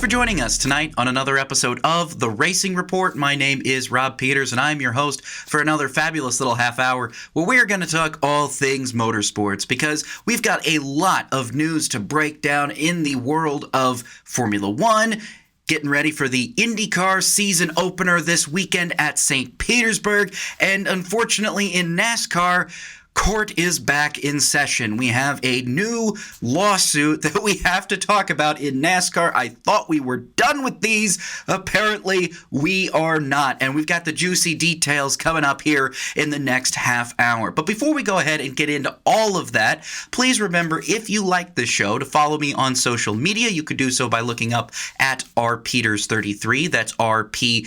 for joining us tonight on another episode of The Racing Report. My name is Rob Peeters, and I'm your host for another fabulous little half hour where we're going to talk all things motorsports, because we've got a lot of news to break down in the world of Formula One, getting ready for the IndyCar season opener this weekend at St. Petersburg, and unfortunately in NASCAR, court is back in session. We have a new lawsuit that we have to talk about in NASCAR. I thought we were done with these. Apparently, we are not. And we've got the juicy details coming up here in the next half hour. But before we go ahead and get into all of that, please remember, if you like the show, to follow me on social media. You could do so by looking up at rpeeters33. That's RPEETERS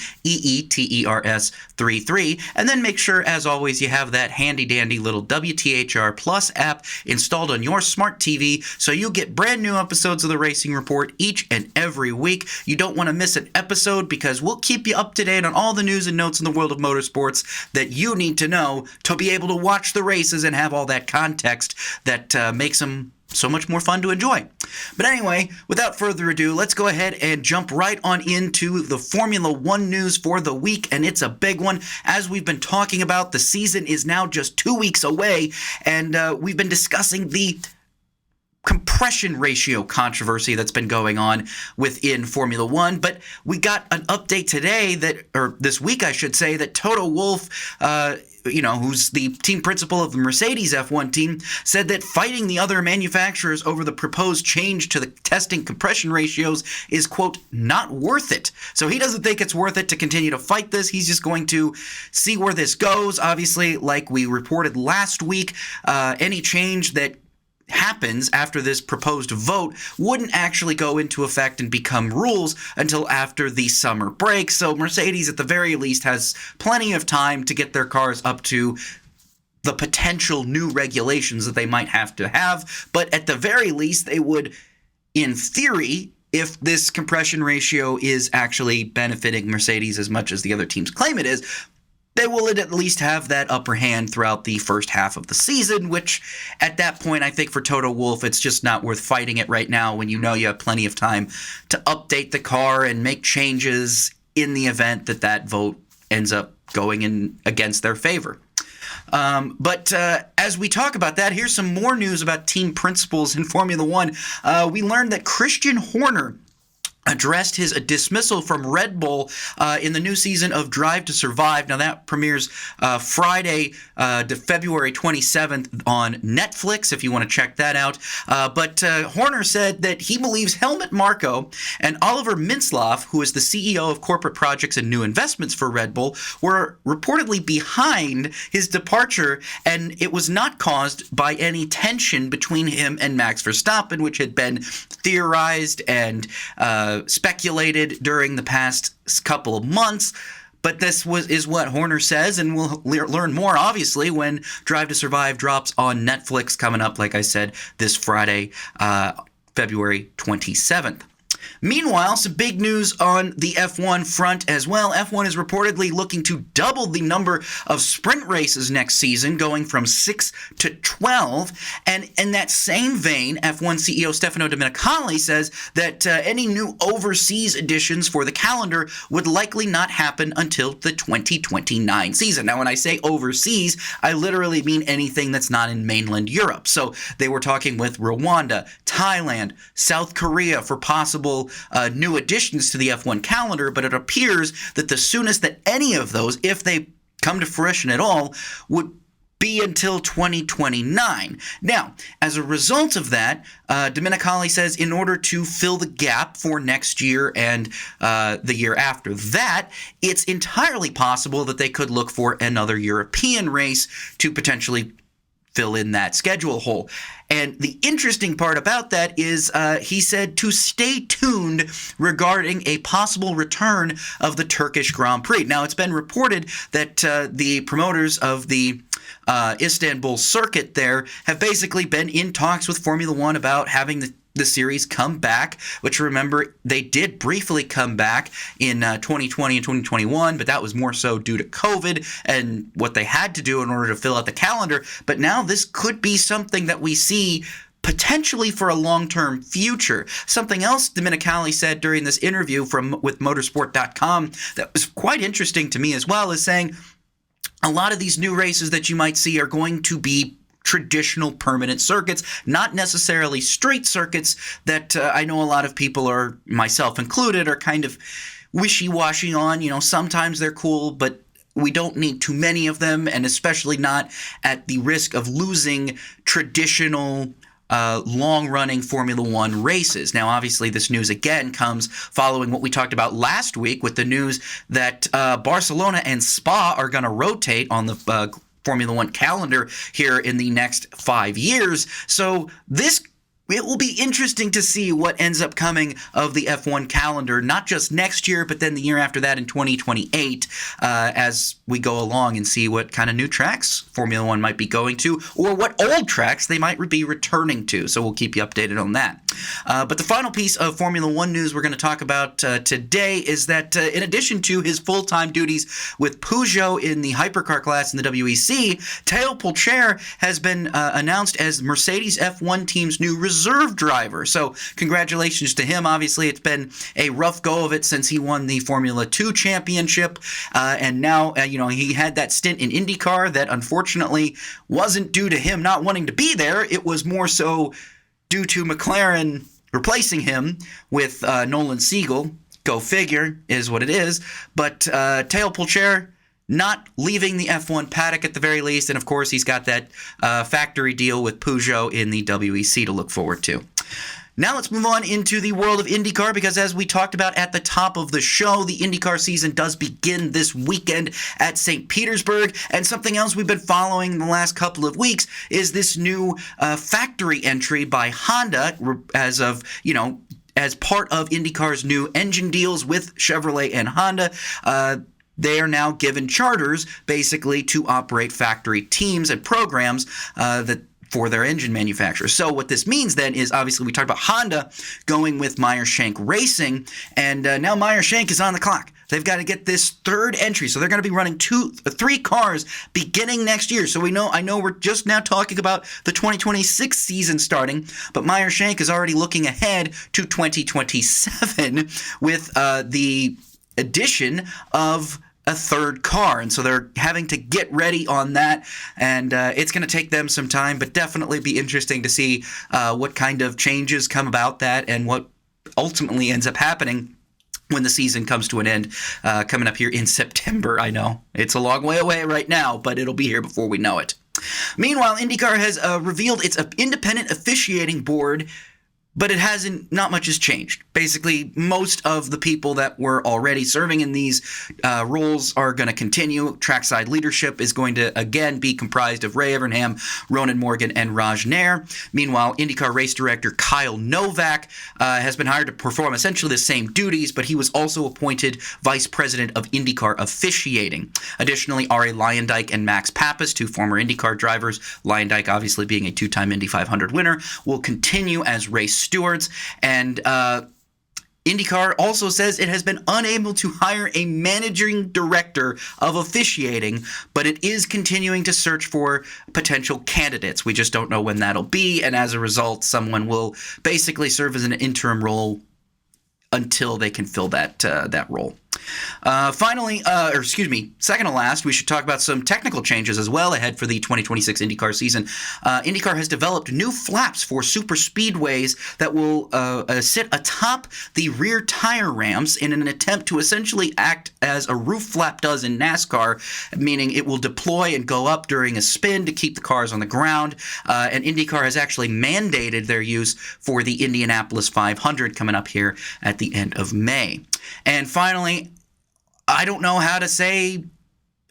33. And then make sure, as always, you have that handy-dandy little WTHR Plus app installed on your smart TV, so you'll get brand new episodes of the Racing Report each and every week. You don't want to miss an episode, because we'll keep you up to date on all the news and notes in the world of motorsports that you need to know to be able to watch the races and have all that context that makes them so much more fun to enjoy. But anyway, without further ado, let's go ahead and jump right on into the Formula One news for the week, and it's a big one. As we've been talking about, the season is now just 2 weeks away, and we've been discussing the compression ratio controversy that's been going on within Formula One. But we got an update today or this week I should say, that Toto Wolff, who's the team principal of the Mercedes F1 team, said that fighting the other manufacturers over the proposed change to the testing compression ratios is, quote, not worth it. So he doesn't think it's worth it to continue to fight this. He's just going to see where this goes. Obviously, like we reported last week, any change that happens after this proposed vote wouldn't actually go into effect and become rules until after the summer break. So Mercedes, at the very least, has plenty of time to get their cars up to the potential new regulations that they might have to have. But at the very least, they would, in theory, if this compression ratio is actually benefiting Mercedes as much as the other teams claim it is, they will at least have that upper hand throughout the first half of the season, which at that point, I think for Toto Wolff, it's just not worth fighting it right now when you know you have plenty of time to update the car and make changes in the event that vote ends up going in against their favor. But as we talk about that, here's some more news about team principals in Formula One. We learned that Christian Horner addressed his dismissal from Red Bull in the new season of Drive to Survive. Now, that premieres Friday, February 27th on Netflix, if you want to check that out. But Horner said that he believes Helmut Marko and Oliver Mintzlaff, who is the CEO of corporate projects and new investments for Red Bull, were reportedly behind his departure, and it was not caused by any tension between him and Max Verstappen, which had been theorized and speculated during the past couple of months. But this is what Horner says, and we'll learn more, obviously, when Drive to Survive drops on Netflix coming up, like I said, this Friday, February 27th. Meanwhile, some big news on the F1 front as well. F1 is reportedly looking to double the number of sprint races next season, going from 6 to 12. And in that same vein, F1 CEO Stefano Domenicali says that any new overseas additions for the calendar would likely not happen until the 2029 season. Now, when I say overseas, I literally mean anything that's not in mainland Europe. So they were talking with Rwanda, Thailand, South Korea for possible new additions to the F1 calendar, but it appears that the soonest that any of those, if they come to fruition at all, would be until 2029. Now, as a result of that, Domenicali says in order to fill the gap for next year and the year after that, it's entirely possible that they could look for another European race to potentially fill in that schedule hole. And the interesting part about that is he said to stay tuned regarding a possible return of the Turkish Grand Prix. Now, it's been reported that the promoters of the Istanbul circuit there have basically been in talks with Formula One about having the series come back, which, remember, they did briefly come back in 2020 and 2021, but that was more so due to COVID and what they had to do in order to fill out the calendar. But now this could be something that we see potentially for a long-term future. Something else Domenicali said during this interview with Motorsport.com that was quite interesting to me as well is saying a lot of these new races that you might see are going to be traditional permanent circuits, not necessarily street circuits that I know a lot of people, are myself included, are kind of wishy-washy on. Sometimes they're cool, but we don't need too many of them, and especially not at the risk of losing traditional long-running Formula One races. Now, obviously, this news again comes following what we talked about last week with the news that Barcelona and Spa are going to rotate on the Formula One calendar here in the next 5 years. So it will be interesting to see what ends up coming of the F1 calendar, not just next year, but then the year after that in 2028, as we go along and see what kind of new tracks Formula One might be going to, or what old tracks they might be returning to. So we'll keep you updated on that. But the final piece of Formula One news we're going to talk about today is that in addition to his full-time duties with Peugeot in the hypercar class in the WEC, Théo Pourchaire has been announced as Mercedes F1 team's new reserve driver. So congratulations to him. Obviously, it's been a rough go of it since he won the Formula 2 championship. And now, he had that stint in IndyCar that unfortunately wasn't due to him not wanting to be there. It was more so due to McLaren replacing him with Nolan Siegel. Go figure, is what it is. But Théo Pourchaire not leaving the F1 paddock at the very least. And, of course, he's got that factory deal with Peugeot in the WEC to look forward to. Now let's move on into the world of IndyCar, because as we talked about at the top of the show, the IndyCar season does begin this weekend at St. Petersburg. And something else we've been following the last couple of weeks is this new factory entry by Honda as part of IndyCar's new engine deals with Chevrolet and Honda. They are now given charters basically to operate factory teams and programs for their engine manufacturers. So what this means then is, obviously, we talked about Honda going with Meyer-Shank Racing, and now Meyer-Shank is on the clock. They've got to get this third entry, so they're going to be running 3 cars beginning next year. So I know we're just now talking about the 2026 season starting, but Meyer-Shank is already looking ahead to 2027 with the addition of a third car, and so they're having to get ready on that, and it's going to take them some time, but definitely be interesting to see what kind of changes come about that and what ultimately ends up happening when the season comes to an end, coming up here in September. I know it's a long way away right now, but it'll be here before we know it. Meanwhile, IndyCar has revealed its independent officiating board, but not much has changed. Basically, most of the people that were already serving in these roles are going to continue. Trackside leadership is going to, again, be comprised of Ray Evernham, Ronan Morgan, and Raj Nair. Meanwhile, IndyCar race director Kyle Novak has been hired to perform essentially the same duties, but he was also appointed vice president of IndyCar officiating. Additionally, Arie Luyendyk and Max Pappas, 2 former IndyCar drivers, Luyendyk obviously being a 2-time Indy 500 winner, will continue as race stewards. And IndyCar also says it has been unable to hire a managing director of officiating, but it is continuing to search for potential candidates. We just don't know when that'll be, and as a result, someone will basically serve as an interim role until they can fill that role. Second to last, we should talk about some technical changes as well ahead for the 2026 IndyCar season. IndyCar has developed new flaps for super speedways that will sit atop the rear tire ramps in an attempt to essentially act as a roof flap does in NASCAR, meaning it will deploy and go up during a spin to keep the cars on the ground. And IndyCar has actually mandated their use for the Indianapolis 500 coming up here at the end of May. And finally, I don't know how to say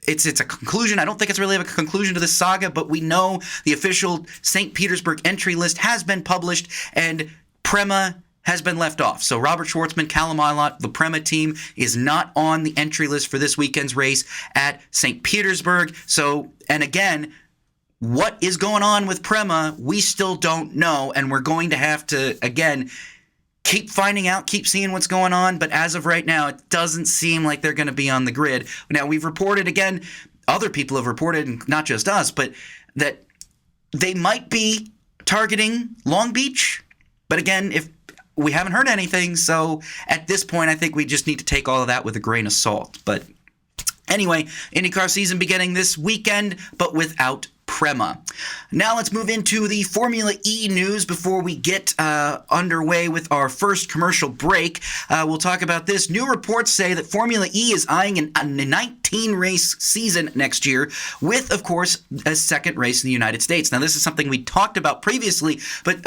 it's a conclusion. I don't think it's really a conclusion to this saga, but we know the official St. Petersburg entry list has been published, and Prema has been left off. So Robert Schwartzman, Callum Ilott, the Prema team is not on the entry list for this weekend's race at St. Petersburg. So, and again, what is going on with Prema, we still don't know, and we're going to have to, again, keep finding out, keep seeing what's going on, but as of right now, it doesn't seem like they're going to be on the grid. Now, we've reported, again, other people have reported, and not just us, but that they might be targeting Long Beach. But again, if we haven't heard anything, so at this point, I think we just need to take all of that with a grain of salt. But anyway, IndyCar season beginning this weekend, but without Prema. Now let's move into the Formula E news before we get underway with our first commercial break. We'll talk about this. New reports say that Formula E is eyeing a 19-race season next year with, of course, a second race in the United States. Now, this is something we talked about previously, but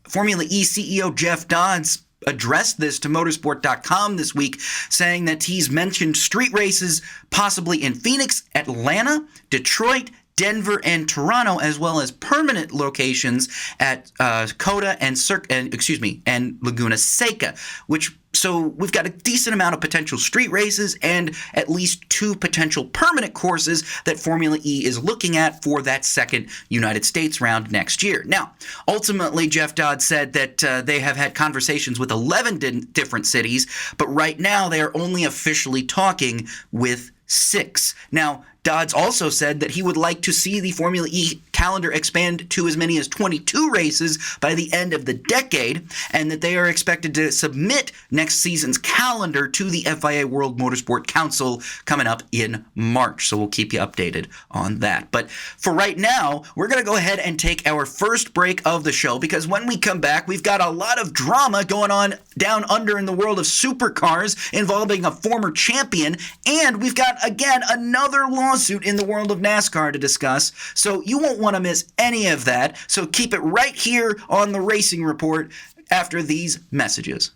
Formula E CEO Jeff Dodds addressed this to motorsport.com this week, saying that he's mentioned street races possibly in Phoenix, Atlanta, Detroit, Denver, and Toronto, as well as permanent locations at COTA and Laguna Seca, so we've got a decent amount of potential street races and at least 2 potential permanent courses that Formula E is looking at for that second United States round next year. Now, ultimately, Jeff Dodd said that they have had conversations with 11 different cities, but right now they are only officially talking with 6. Now, Dodds also said that he would like to see the Formula E calendar expand to as many as 22 races by the end of the decade, and that they are expected to submit next season's calendar to the FIA World Motorsport Council coming up in March. So we'll keep you updated on that. But for right now, we're going to go ahead and take our first break of the show, because when we come back, we've got a lot of drama going on down under in the world of supercars involving a former champion, and we've got, again, another lawsuit in the world of NASCAR to discuss, so you won't want to miss any of that. So keep it right here on the Racing Report after these messages.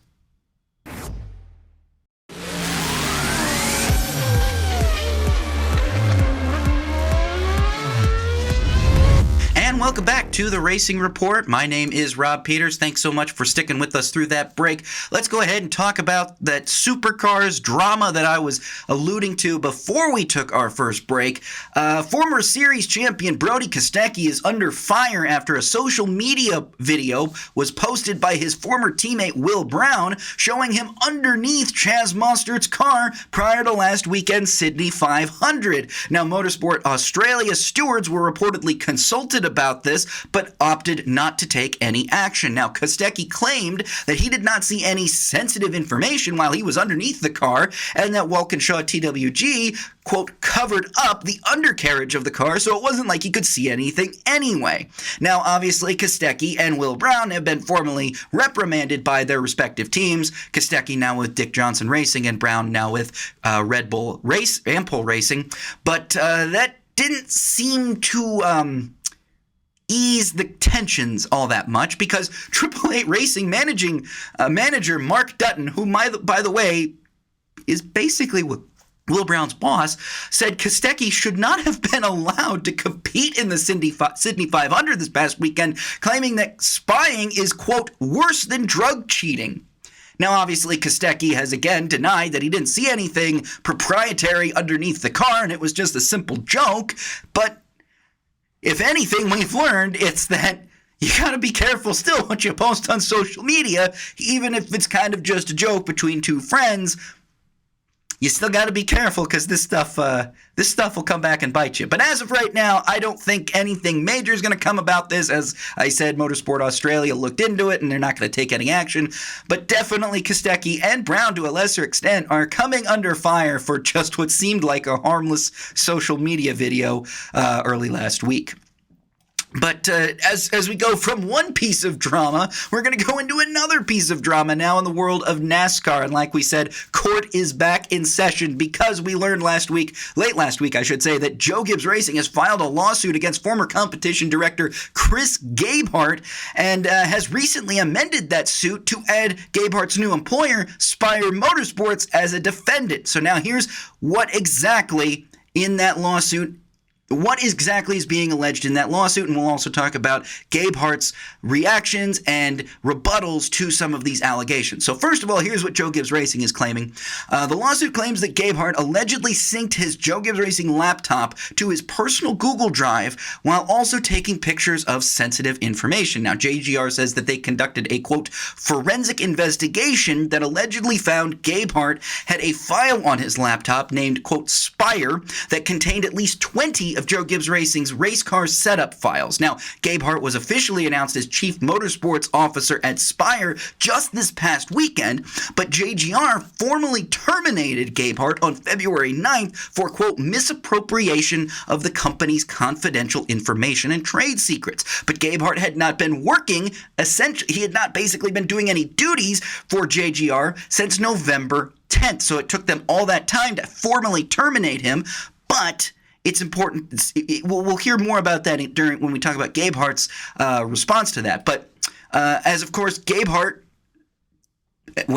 And welcome back to the Racing Report. My name is Rob Peeters. Thanks so much for sticking with us through that break. Let's go ahead and talk about that Supercars drama that I was alluding to before we took our first break. Former series champion Brody Kostecki is under fire after a social media video was posted by his former teammate Will Brown showing him underneath Chaz Mostert's car prior to last weekend's Sydney 500. Now, Motorsport Australia stewards were reportedly consulted about this, but opted not to take any action. Now, Kostecki claimed that he did not see any sensitive information while he was underneath the car, and that Walkinshaw TWG, quote, covered up the undercarriage of the car, so it wasn't like he could see anything anyway. Now, obviously, Kostecki and Will Brown have been formally reprimanded by their respective teams. Kostecki now with Dick Johnson Racing, and Brown now with Red Bull Ampol Racing. But that didn't seem to ease the tensions all that much, because Triple Eight Racing manager Mark Dutton, who, by the way, is basically Will Brown's boss, said Kostecki should not have been allowed to compete in the Sydney 500 this past weekend, claiming that spying is, quote, worse than drug cheating. Now, obviously, Kostecki has again denied that he didn't see anything proprietary underneath the car and it was just a simple joke, but if anything we've learned, it's that you gotta be careful still what you post on social media, even if it's kind of just a joke between two friends. You still got to be careful, because this stuff will come back and bite you. But as of right now, I don't think anything major is going to come about this. As I said, Motorsport Australia looked into it, and they're not going to take any action. But definitely Kostecki and Brown, to a lesser extent, are coming under fire for just what seemed like a harmless social media video early last week. But as we go from one piece of drama, we're going to go into another piece of drama now in the world of NASCAR. And like we said, court is back in session, because we learned late last week, I should say, that Joe Gibbs Racing has filed a lawsuit against former competition director Chris Gabehart, and has recently amended that suit to add Gabehart's new employer, Spire Motorsports, as a defendant. So now here's what exactly is being alleged in that lawsuit, and we'll also talk about Gabehart's reactions and rebuttals to some of these allegations. So first of all, here's what Joe Gibbs Racing is claiming. The lawsuit claims that Gabehart allegedly synced his Joe Gibbs Racing laptop to his personal Google Drive while also taking pictures of sensitive information. Now, JGR says that they conducted a, quote, forensic investigation that allegedly found Gabehart had a file on his laptop named, quote, Spire, that contained at least 20 of Joe Gibbs Racing's race car setup files. Now, Gabehart was officially announced as Chief Motorsports Officer at Spire just this past weekend, but JGR formally terminated Gabehart on February 9th for, quote, misappropriation of the company's confidential information and trade secrets. But Gabehart had not been working, essentially, he had not basically been doing any duties for JGR since November 10th. So it took them all that time to formally terminate him, but it's important. We'll hear more about that when we talk about Gabehart's response to that. But as of course, Gabehart,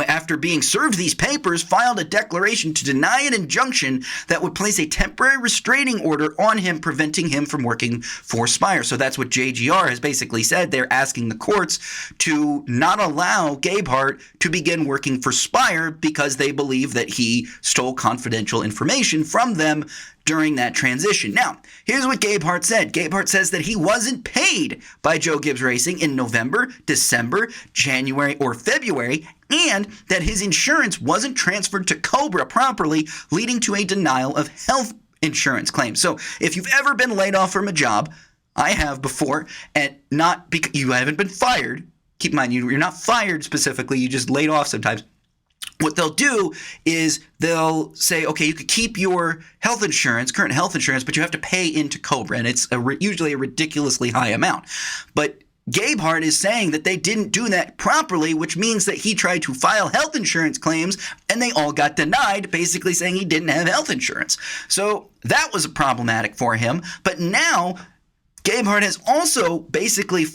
after being served these papers, filed a declaration to deny an injunction that would place a temporary restraining order on him, preventing him from working for Spire. So that's what JGR has basically said. They're asking the courts to not allow Gabehart to begin working for Spire because they believe that he stole confidential information from them during that transition. Now, here's what Gabehart said. Gabehart says that he wasn't paid by Joe Gibbs Racing in November, December, January, or February, and that his insurance wasn't transferred to Cobra properly, leading to a denial of health insurance claims. So if you've ever been laid off from a job, I have before, and not because you haven't been fired. Keep in mind, you're not fired specifically, you just laid off sometimes. What they'll do is they'll say, okay, you could keep your health insurance, current health insurance, but you have to pay into Cobra, and it's usually a ridiculously high amount. But Gabehart is saying that they didn't do that properly, which means that he tried to file health insurance claims, and they all got denied, basically saying he didn't have health insurance. So that was problematic for him. But now Gabehart has also basically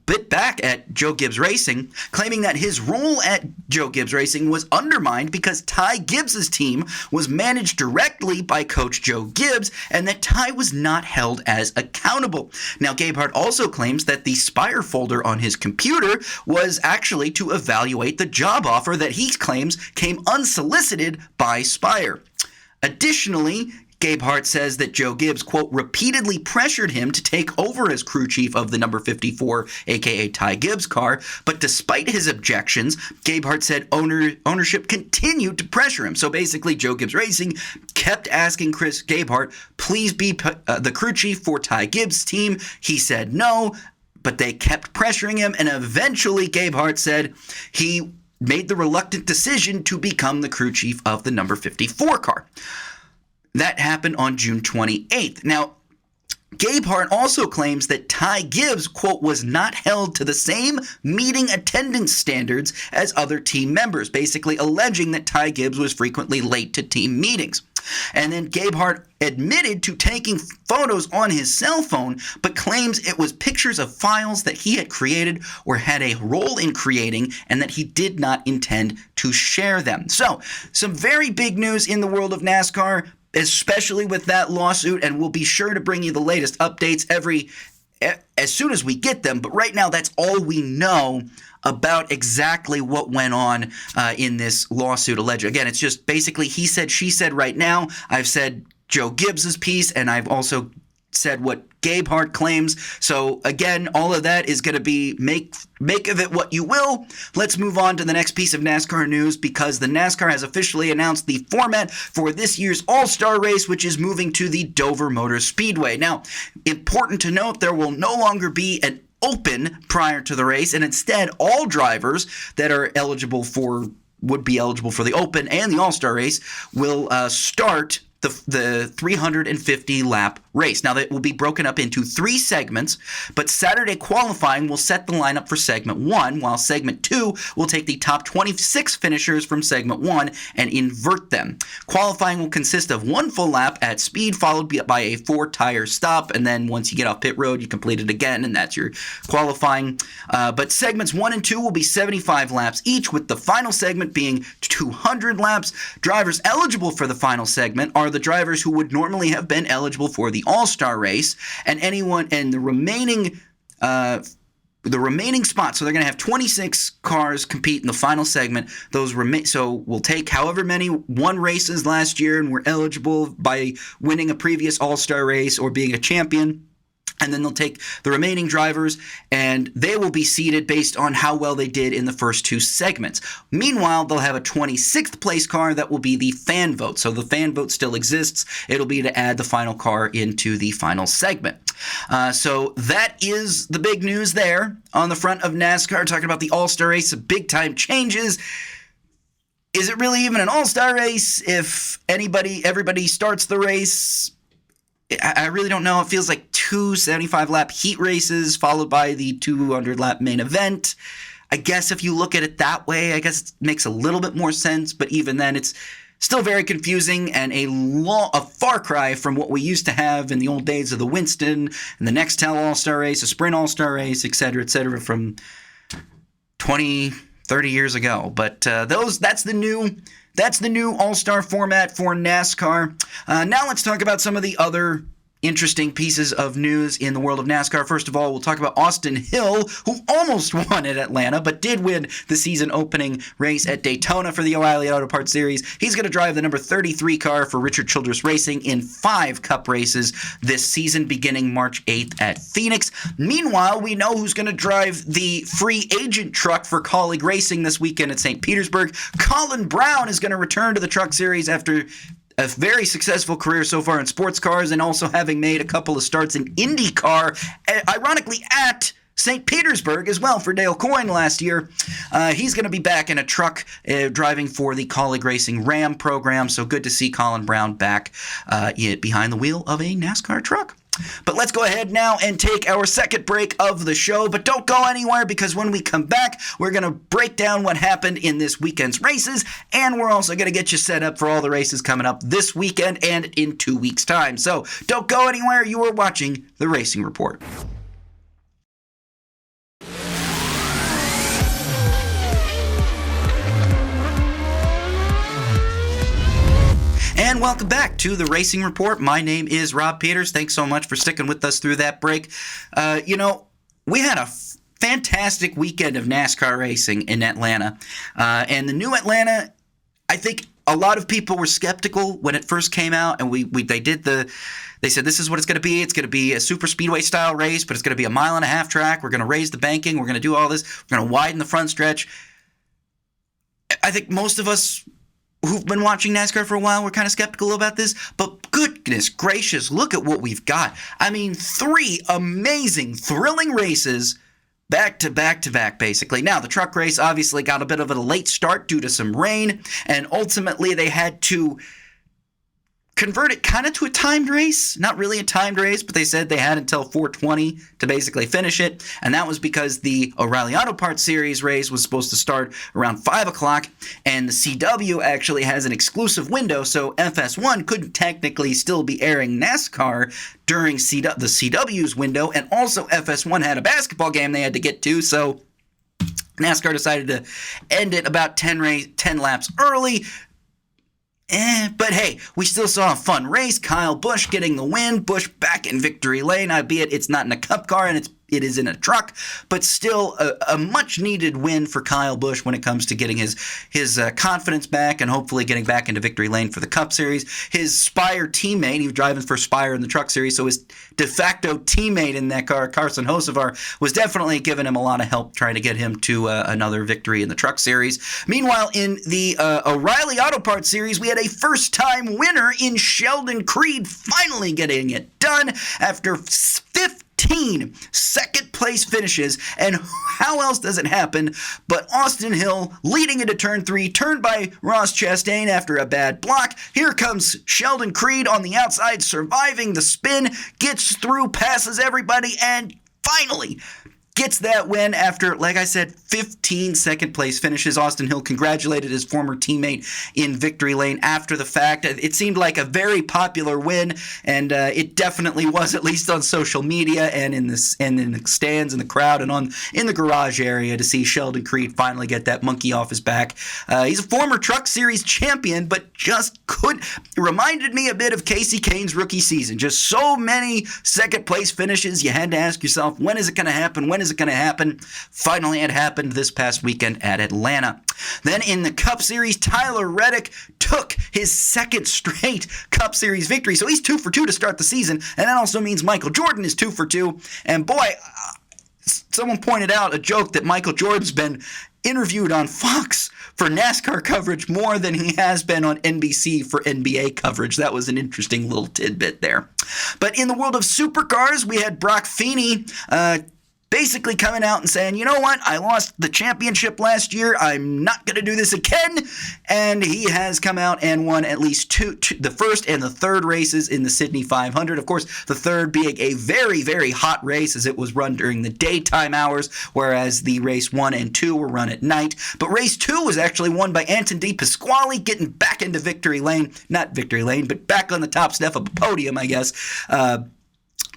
bit back at Joe Gibbs Racing, claiming that his role at Joe Gibbs Racing was undermined because Ty Gibbs's team was managed directly by Coach Joe Gibbs, and that Ty was not held as accountable. Now, Gabehart also claims that the Spire folder on his computer was actually to evaluate the job offer that he claims came unsolicited by Spire. Additionally, Gabehart says that Joe Gibbs, quote, repeatedly pressured him to take over as crew chief of the number 54, aka Ty Gibbs car, but despite his objections, Gabehart said ownership continued to pressure him. So basically, Joe Gibbs Racing kept asking Chris Gabehart, please be the crew chief for Ty Gibbs' team. He said no, but they kept pressuring him, and eventually Gabehart said he made the reluctant decision to become the crew chief of the number 54 car. That happened on June 28th. Now, Gabehart also claims that Ty Gibbs, quote, was not held to the same meeting attendance standards as other team members, basically alleging that Ty Gibbs was frequently late to team meetings. And then Gabehart admitted to taking photos on his cell phone, but claims it was pictures of files that he had created or had a role in creating, and that he did not intend to share them. So, some very big news in the world of NASCAR, especially with that lawsuit, and we'll be sure to bring you the latest updates as soon as we get them. But right now, that's all we know about exactly what went on in this lawsuit alleged. Again, it's just basically he said, she said right now. I've said Joe Gibbs's piece, and I've also said what Gabehart claims. So again, all of that is going to be make of it what you will. Let's move on to the next piece of NASCAR news, because the NASCAR has officially announced the format for this year's All-Star race, which is moving to the Dover Motor Speedway. Now, important to note, there will no longer be an open prior to the race, and instead all drivers that are would be eligible for the open and the All-Star race will start the 350-lap race. Now, that will be broken up into 3 segments, but Saturday qualifying will set the lineup for Segment 1, while Segment 2 will take the top 26 finishers from Segment 1 and invert them. Qualifying will consist of 1 full lap at speed, followed by a 4-tire stop, and then once you get off pit road, you complete it again, and that's your qualifying. But Segments 1 and 2 will be 75 laps each, with the final segment being 200 laps. Drivers eligible for the final segment are the drivers who would normally have been eligible for the All-Star race, and the remaining spots. So they're going to have 26 cars compete in the final segment. So we'll take however many won races last year and were eligible by winning a previous All-Star race or being a champion. And then they'll take the remaining drivers, and they will be seeded based on how well they did in the first two segments. Meanwhile, they'll have a 26th place car that will be the fan vote. So the fan vote still exists. It'll be to add the final car into the final segment. So that is the big news there on the front of NASCAR, talking about the All-Star race, some big-time changes. Is it really even an All-Star race if everybody starts the race? I really don't know. It feels like two 75-lap heat races followed by the 200-lap main event. I guess if you look at it that way, I guess it makes a little bit more sense. But even then, it's still very confusing and a far cry from what we used to have in the old days of the Winston and the Nextel All-Star race, a Sprint All-Star race, et cetera, from 20, 30 years ago. But that's the new All-Star format for NASCAR. Now let's talk about some of the other interesting pieces of news in the world of NASCAR. First of all, we'll talk about Austin Hill, who almost won at Atlanta, but did win the season opening race at Daytona for the O'Reilly Auto Parts Series. He's going to drive the number 33 car for Richard Childress Racing in 5 Cup races this season, beginning March 8th at Phoenix. Meanwhile, we know who's going to drive the free agent truck for Colleague Racing this weekend at St. Petersburg. Colin Brown is going to return to the Truck Series after a very successful career so far in sports cars, and also having made a couple of starts in IndyCar, ironically at St. Petersburg as well for Dale Coyne last year. He's going to be back in a truck driving for the Colleague Racing Ram program, so good to see Colin Brown back behind the wheel of a NASCAR truck. But let's go ahead now and take our second break of the show. But don't go anywhere, because when we come back, we're going to break down what happened in this weekend's races, and we're also going to get you set up for all the races coming up this weekend and in 2 weeks' time. So don't go anywhere. You are watching The Racing Report. And welcome back to the Racing Report. My name is Rob Peeters. Thanks so much for sticking with us through that break. We had a fantastic weekend of NASCAR racing in Atlanta. And the new Atlanta, I think a lot of people were skeptical when it first came out. And they said, this is what it's going to be. It's going to be a super speedway style race, but it's going to be a 1.5 mile track. We're going to raise the banking. We're going to do all this. We're going to widen the front stretch. I think most of us who've been watching NASCAR for a while, we're kind of skeptical about this, but goodness gracious, look at what we've got. I mean, 3 amazing, thrilling races back to back to back, basically. Now, the truck race obviously got a bit of a late start due to some rain, and ultimately they had to convert it kind of to a timed race. Not really a timed race, but they said they had until 4:20 to basically finish it, and that was because the O'Reilly Auto Parts Series race was supposed to start around 5 o'clock, and the CW actually has an exclusive window, so FS1 couldn't technically still be airing NASCAR during the CW's window, and also FS1 had a basketball game they had to get to, so NASCAR decided to end it about 10 laps early. But hey, we still saw a fun race. Kyle Busch getting the win. Busch back in victory lane, albeit it's not in a cup car and it is in a truck, but still a much-needed win for Kyle Busch when it comes to getting his confidence back and hopefully getting back into victory lane for the Cup Series. His Spire teammate, he was driving for Spire in the Truck Series, so his de facto teammate in that car, Carson Hocevar, was definitely giving him a lot of help trying to get him to another victory in the Truck Series. Meanwhile, in the O'Reilly Auto Parts Series, we had a first-time winner in Sheldon Creed finally getting it done after 15 second-place finishes, and how else does it happen but Austin Hill leading into Turn 3, turned by Ross Chastain after a bad block. Here comes Sheldon Creed on the outside, surviving the spin, gets through, passes everybody, and finally gets that win after, like I said, 15 second-place finishes. Austin Hill congratulated his former teammate in victory lane after the fact. It seemed like a very popular win, and it definitely was, at least on social media and in the stands and the crowd and in the garage area, to see Sheldon Creed finally get that monkey off his back. He's a former Truck Series champion, but reminded me a bit of Casey Kane's rookie season. Just so many second-place finishes. You had to ask yourself, when is it going to happen? When is is it going to happen? Finally, it happened this past weekend at Atlanta. Then in the Cup Series, Tyler Reddick took his second straight Cup Series victory. So he's 2 for 2 to start the season. And that also means Michael Jordan is 2 for 2. And boy, someone pointed out a joke that Michael Jordan's been interviewed on Fox for NASCAR coverage more than he has been on NBC for NBA coverage. That was an interesting little tidbit there. But in the world of supercars, we had Brock Feeney basically coming out and saying, you know what, I lost the championship last year. I'm not going to do this again. And he has come out and won at least two, the first and the third races in the Sydney 500. Of course, the third being a very, very hot race as it was run during the daytime hours, whereas the race 1 and 2 were run at night. But race 2 was actually won by Anton De Pasquale, getting back into victory lane. Not victory lane, but back on the top step of a podium, I guess.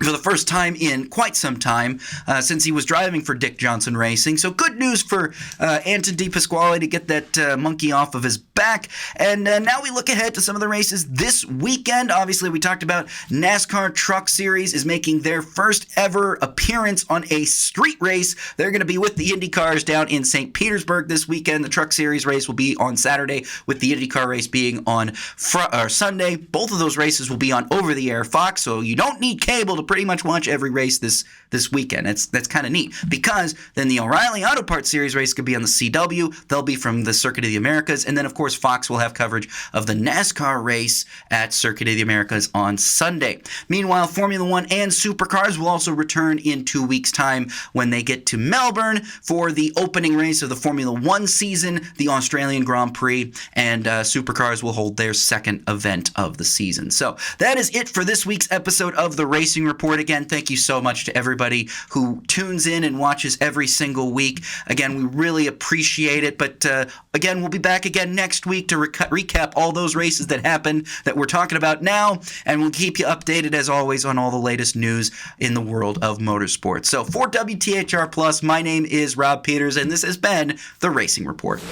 For the first time in quite some time since he was driving for Dick Johnson Racing. So good news for Anton De Pasquale to get that monkey off of his back. And now we look ahead to some of the races this weekend. Obviously, we talked about NASCAR Truck Series is making their first ever appearance on a street race. They're going to be with the IndyCars down in St. Petersburg this weekend. The Truck Series race will be on Saturday, with the IndyCar race being on Sunday. Both of those races will be on over-the-air Fox, so you don't need cable to pretty much watch every race this weekend. That's kind of neat, because then the O'Reilly Auto Parts Series race could be on the CW. They'll be from the Circuit of the Americas, and then of course Fox will have coverage of the NASCAR race at Circuit of the Americas on Sunday. Meanwhile, Formula One and Supercars will also return in 2 weeks' time when they get to Melbourne for the opening race of the Formula One season, the Australian Grand Prix, and Supercars will hold their second event of the season. So that is it for this week's episode of the Racing Report. Again, thank you so much to everybody who tunes in and watches every single week. Again, we really appreciate it. But again, we'll be back again next week to recap all those races that happened that we're talking about now. And we'll keep you updated, as always, on all the latest news in the world of motorsport. So for WTHR Plus, my name is Rob Peeters, and this has been the Racing Report.